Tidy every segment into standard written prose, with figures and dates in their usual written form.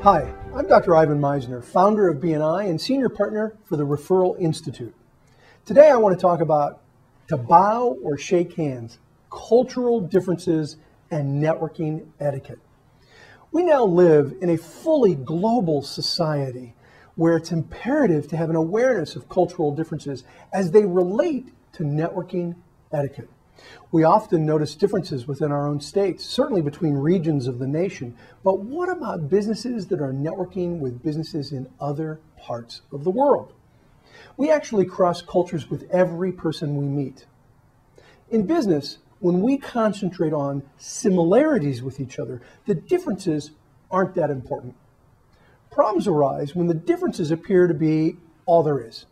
Hi, I'm Dr. Ivan Meisner, founder of BNI and senior partner for the Referral Institute. Today I want to talk about to bow or shake hands, cultural differences, and networking etiquette. We now live in a fully global society where it's imperative to have an awareness of cultural differences as they relate to networking etiquette. We often notice differences within our own states, certainly between regions of the nation, but what about businesses that are networking with businesses in other parts of the world? We actually cross cultures with every person we meet. In business, when we concentrate on similarities with each other, the differences aren't that important. Problems arise when the differences appear to be all there is.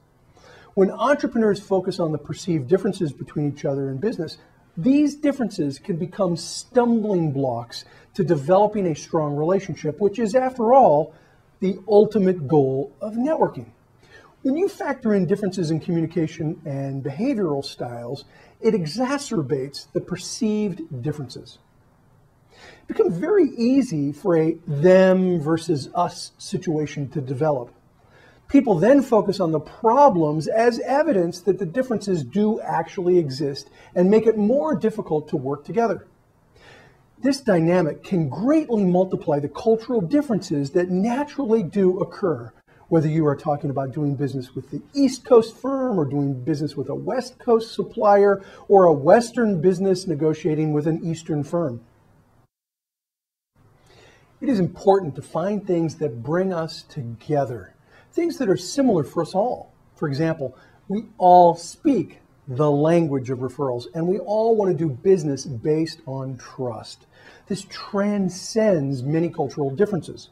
When entrepreneurs focus on the perceived differences between each other in business, these differences can become stumbling blocks to developing a strong relationship, which is, after all, the ultimate goal of networking. When you factor in differences in communication and behavioral styles, it exacerbates the perceived differences. It becomes very easy for a them versus us situation to develop. People then focus on the problems as evidence that the differences do actually exist and make it more difficult to work together. This dynamic can greatly multiply the cultural differences that naturally do occur, whether you are talking about doing business with the East Coast firm or doing business with a West Coast supplier or a Western business negotiating with an Eastern firm. It is important to find things that bring us together. Things that are similar for us all. For example, we all speak the language of referrals, and we all want to do business based on trust. This transcends many cultural differences.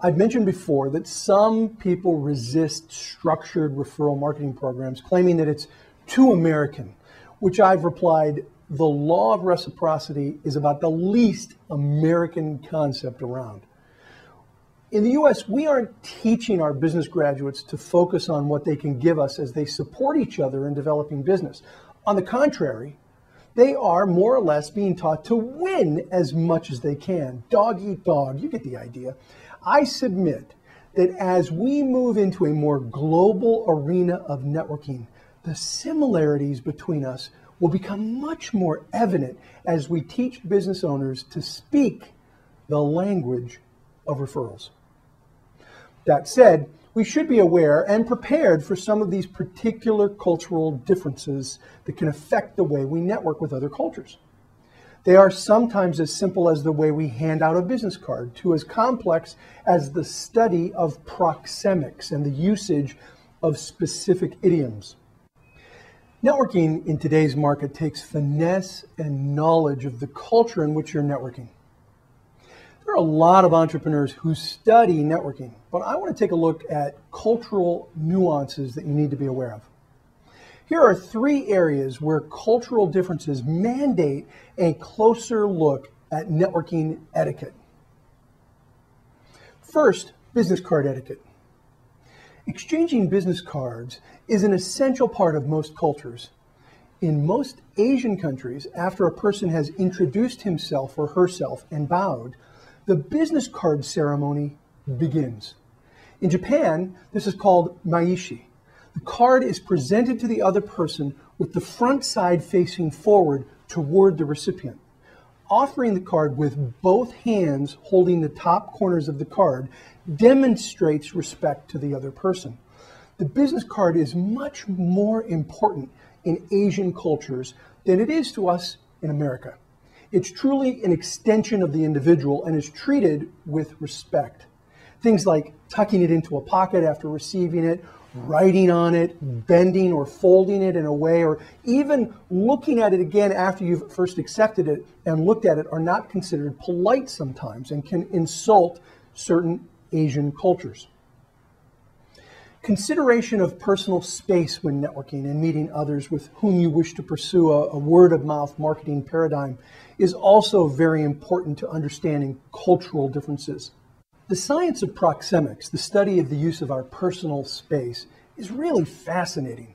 I've mentioned before that some people resist structured referral marketing programs, claiming that it's too American, which I've replied, the law of reciprocity is about the least American concept around. In the U.S., we aren't teaching our business graduates to focus on what they can give us as they support each other in developing business. On the contrary, they are more or less being taught to win as much as they can. Dog eat dog, you get the idea. I submit that as we move into a more global arena of networking, the similarities between us will become much more evident as we teach business owners to speak the language of referrals. That said, we should be aware and prepared for some of these particular cultural differences that can affect the way we network with other cultures. They are sometimes as simple as the way we hand out a business card to as complex as the study of proxemics and the usage of specific idioms. Networking in today's market takes finesse and knowledge of the culture in which you're networking. There are a lot of entrepreneurs who study networking, but I want to take a look at cultural nuances that you need to be aware of. Here are 3 areas where cultural differences mandate a closer look at networking etiquette. First, business card etiquette. Exchanging business cards is an essential part of most cultures. In most Asian countries, after a person has introduced himself or herself and bowed, the business card ceremony begins. In Japan, this is called maishi. The card is presented to the other person with the front side facing forward toward the recipient. Offering the card with both hands holding the top corners of the card demonstrates respect to the other person. The business card is much more important in Asian cultures than it is to us in America. It's truly an extension of the individual and is treated with respect. Things like tucking it into a pocket after receiving it, writing on it, bending or folding it in a way, or even looking at it again after you've first accepted it and looked at it are not considered polite sometimes and can insult certain Asian cultures. Consideration of personal space when networking and meeting others with whom you wish to pursue a word-of-mouth marketing paradigm is also very important to understanding cultural differences. The science of proxemics, the study of the use of our personal space, is really fascinating.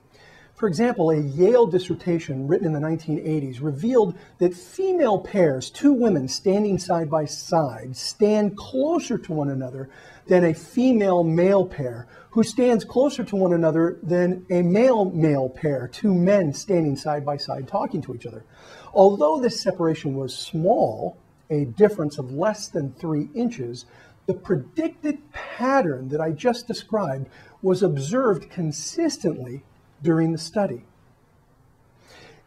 For example, a Yale dissertation written in the 1980s revealed that female pairs, two women standing side by side, stand closer to one another than a female-male pair, who stands closer to one another than a male-male pair, two men standing side by side talking to each other. Although this separation was small, a difference of less than 3 inches, the predicted pattern that I just described was observed consistently during the study.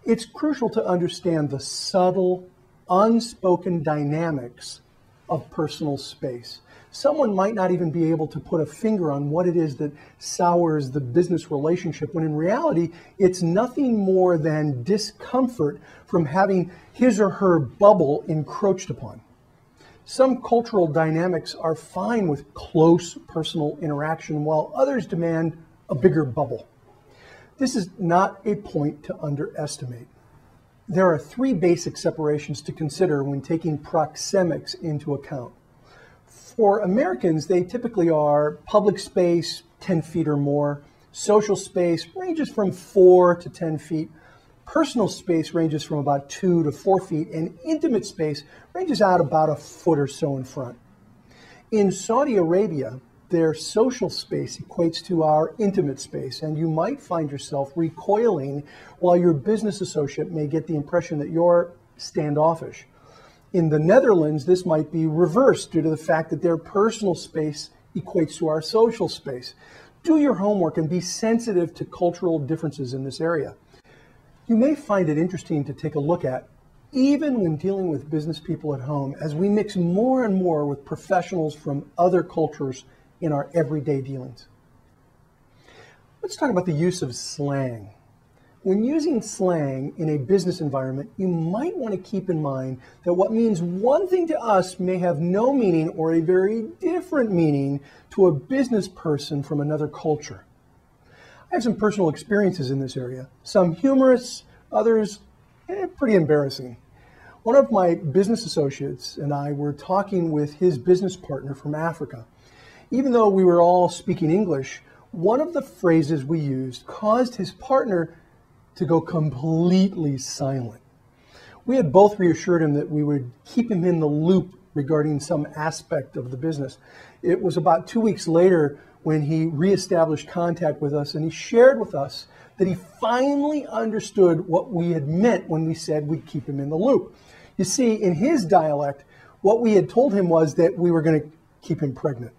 It's crucial to understand the subtle, unspoken dynamics of personal space. Someone might not even be able to put a finger on what it is that sours the business relationship, when in reality, it's nothing more than discomfort from having his or her bubble encroached upon. Some cultural dynamics are fine with close personal interaction, while others demand a bigger bubble. This is not a point to underestimate. There are 3 basic separations to consider when taking proxemics into account. For Americans, they typically are public space, 10 feet or more. Social space ranges from 4 to 10 feet. Personal space ranges from about 2 to 4 feet, and intimate space ranges out about a foot or so in front. In Saudi Arabia, their social space equates to our intimate space, and you might find yourself recoiling while your business associate may get the impression that you're standoffish. In the Netherlands, this might be reversed due to the fact that their personal space equates to our social space. Do your homework and be sensitive to cultural differences in this area. You may find it interesting to take a look at, even when dealing with business people at home, as we mix more and more with professionals from other cultures in our everyday dealings. Let's talk about the use of slang. When using slang in a business environment, you might want to keep in mind that what means one thing to us may have no meaning or a very different meaning to a business person from another culture. I have some personal experiences in this area, some humorous, others pretty embarrassing. One of my business associates and I were talking with his business partner from Africa. Even though we were all speaking English, one of the phrases we used caused his partner to go completely silent. We had both reassured him that we would keep him in the loop regarding some aspect of the business. It was about 2 weeks later when he reestablished contact with us, and he shared with us that he finally understood what we had meant when we said we'd keep him in the loop. You see, in his dialect, what we had told him was that we were going to keep him pregnant.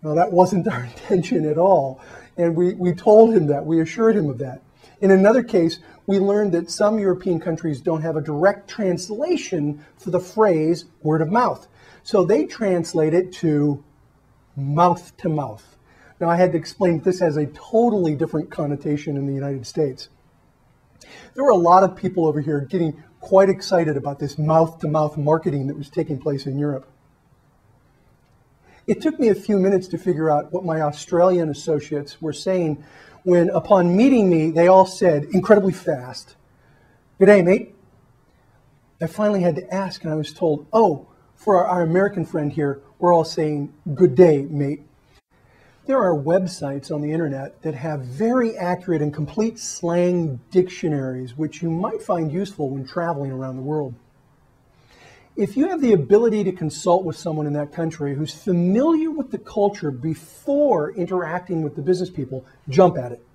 Now, that wasn't our intention at all, and we told him that, we assured him of that. In another case, we learned that some European countries don't have a direct translation for the phrase word of mouth. So they translate it to mouth to mouth. Now, I had to explain that this has a totally different connotation in the United States. There were a lot of people over here getting quite excited about this mouth-to-mouth marketing that was taking place in Europe. It took me a few minutes to figure out what my Australian associates were saying when, upon meeting me, they all said, incredibly fast, "Good day, mate." I finally had to ask, and I was told, oh, for our American friend here, we're all saying, "Good day, mate." There are websites on the internet that have very accurate and complete slang dictionaries, which you might find useful when traveling around the world. If you have the ability to consult with someone in that country who's familiar with the culture before interacting with the business people, jump at it.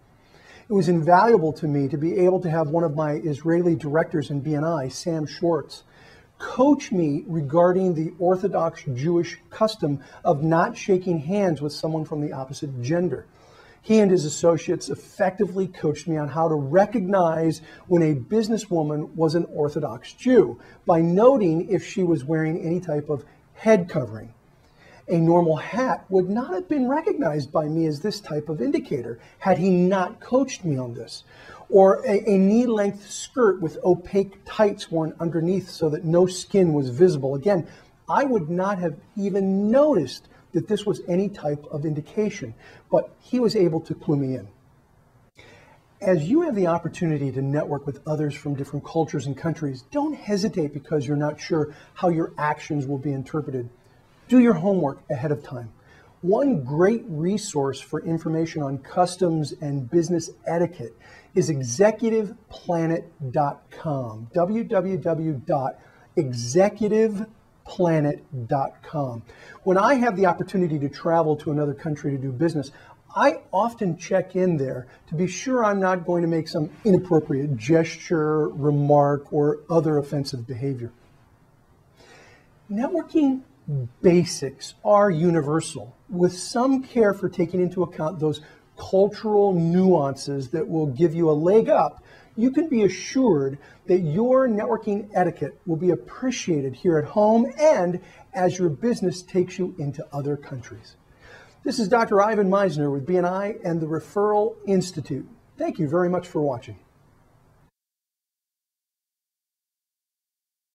It was invaluable to me to be able to have one of my Israeli directors in BNI, Sam Schwartz, coach me regarding the Orthodox Jewish custom of not shaking hands with someone from the opposite gender. He and his associates effectively coached me on how to recognize when a businesswoman was an Orthodox Jew by noting if she was wearing any type of head covering. A normal hat would not have been recognized by me as this type of indicator had he not coached me on this. Or a knee-length skirt with opaque tights worn underneath so that no skin was visible. Again, I would not have even noticed that this was any type of indication, but he was able to clue me in. As you have the opportunity to network with others from different cultures and countries, don't hesitate because you're not sure how your actions will be interpreted. Do your homework ahead of time. One great resource for information on customs and business etiquette is executiveplanet.com, www.executiveplanet.com. When I have the opportunity to travel to another country to do business, I often check in there to be sure I'm not going to make some inappropriate gesture, remark, or other offensive behavior. Networking basics are universal, with some care for taking into account those cultural nuances that will give you a leg up. You can be assured that your networking etiquette will be appreciated here at home and as your business takes you into other countries. This is Dr. Ivan Meisner with BNI and the Referral Institute. Thank you very much for watching.